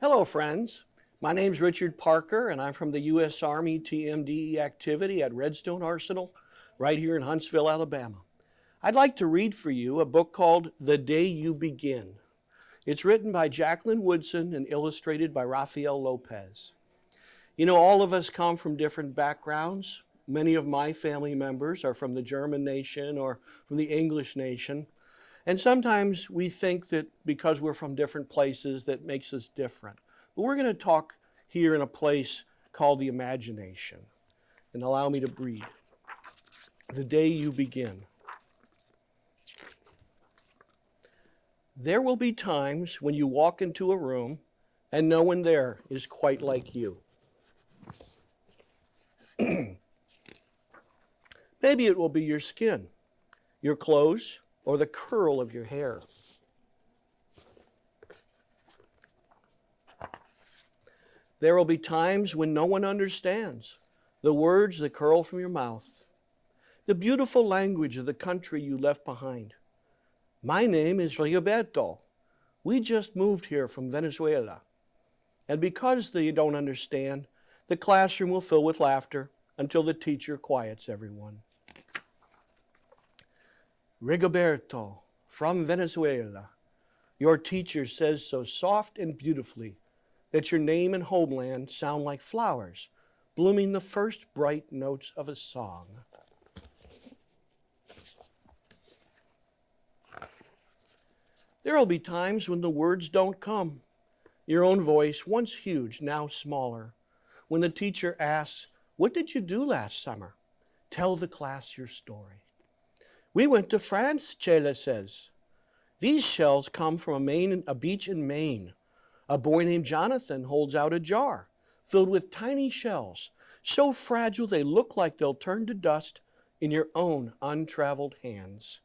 Hello, friends. My name's Richard Parker, and I'm from the U.S. Army TMDE activity at Redstone Arsenal, right here in Huntsville, Alabama. I'd like to read for you a book called The Day You Begin. It's written by Jacqueline Woodson and illustrated by Rafael Lopez. You know, all of us come from different backgrounds. Many of my family members are from the German nation or from the English nation. And sometimes we think that because we're from different places, that makes us different. But we're going to talk here in a place called the imagination. And allow me to read. The day you begin. There will be times when you walk into a room and no one there is quite like you. Maybe it will be your skin, your clothes, or the curl of your hair. There will be times when no one understands the words that curl from your mouth, the beautiful language of the country you left behind. My name is Rigoberto. We just moved here from Venezuela. And because you don't understand, the classroom will fill with laughter until the teacher quiets everyone. Rigoberto, from Venezuela. Your teacher says so soft and beautifully that your name and homeland sound like flowers, blooming the first bright notes of a song. There will be times when the words don't come. Your own voice, once huge, now smaller. When the teacher asks, "What did you do last summer?" Tell the class your story. We went to France, Chela says. These shells come from a beach in Maine. A boy named Jonathan holds out a jar filled with tiny shells, so fragile they look like they'll turn to dust in your own untraveled hands.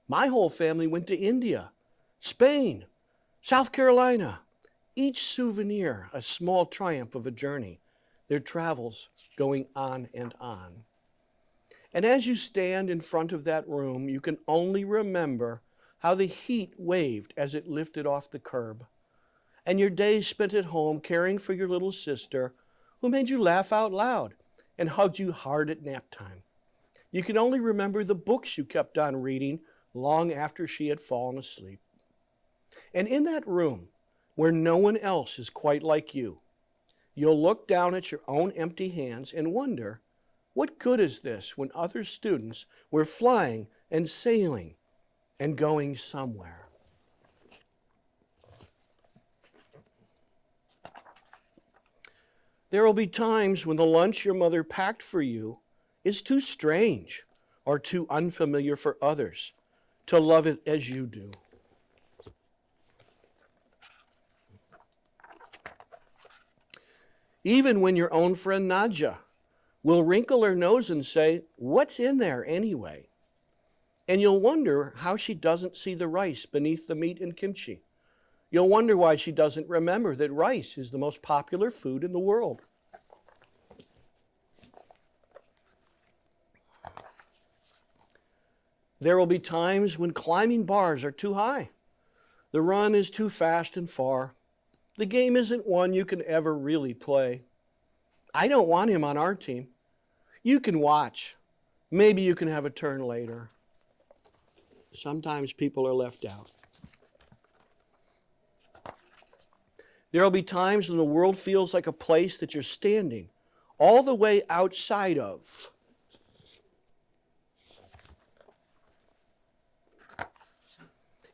My whole family went to India, Spain, South Carolina. Each souvenir a small triumph of a journey, their travels going on and on. And as you stand in front of that room, you can only remember how the heat waved as it lifted off the curb, and your days spent at home caring for your little sister who made you laugh out loud and hugged you hard at nap time. You can only remember the books you kept on reading long after she had fallen asleep. And in that room, where no one else is quite like you, you'll look down at your own empty hands and wonder, what good is this when other students were flying and sailing and going somewhere? There will be times when the lunch your mother packed for you is too strange or too unfamiliar for others to love it as you do. Even when your own friend Nadja will wrinkle her nose and say, "What's in there anyway?" And you'll wonder how she doesn't see the rice beneath the meat and kimchi. You'll wonder why she doesn't remember that rice is the most popular food in the world. There will be times when climbing bars are too high. The run is too fast and far. The game isn't one you can ever really play. I don't want him on our team. You can watch. Maybe you can have a turn later. Sometimes people are left out. There will be times when the world feels like a place that you're standing all the way outside of.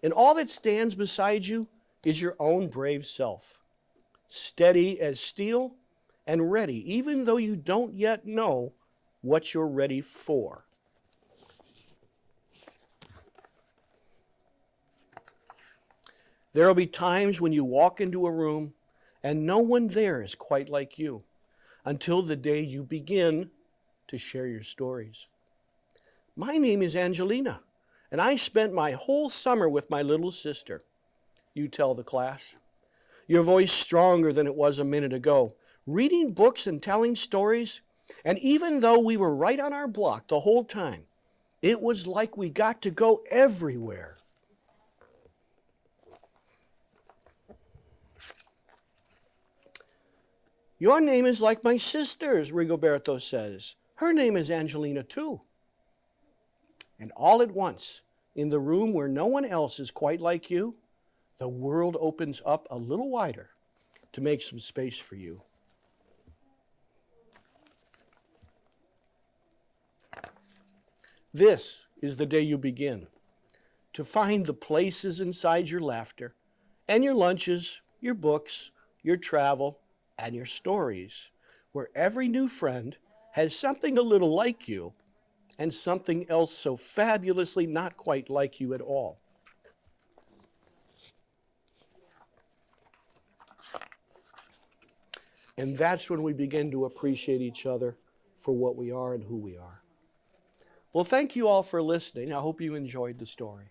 And all that stands beside you is your own brave self, steady as steel and ready, even though you don't yet know what you're ready for. There will be times when you walk into a room and no one there is quite like you until the day you begin to share your stories. My name is Angelina, and I spent my whole summer with my little sister. You tell the class. Your voice stronger than it was a minute ago, reading books and telling stories. And even though we were right on our block the whole time, it was like we got to go everywhere. Your name is like my sister's, Rigoberto says. Her name is Angelina too. And all at once, in the room where no one else is quite like you, the world opens up a little wider to make some space for you. This is the day you begin to find the places inside your laughter and your lunches, your books, your travel, and your stories, where every new friend has something a little like you and something else so fabulously not quite like you at all. And that's when we begin to appreciate each other for what we are and who we are. Well, thank you all for listening. I hope you enjoyed the story.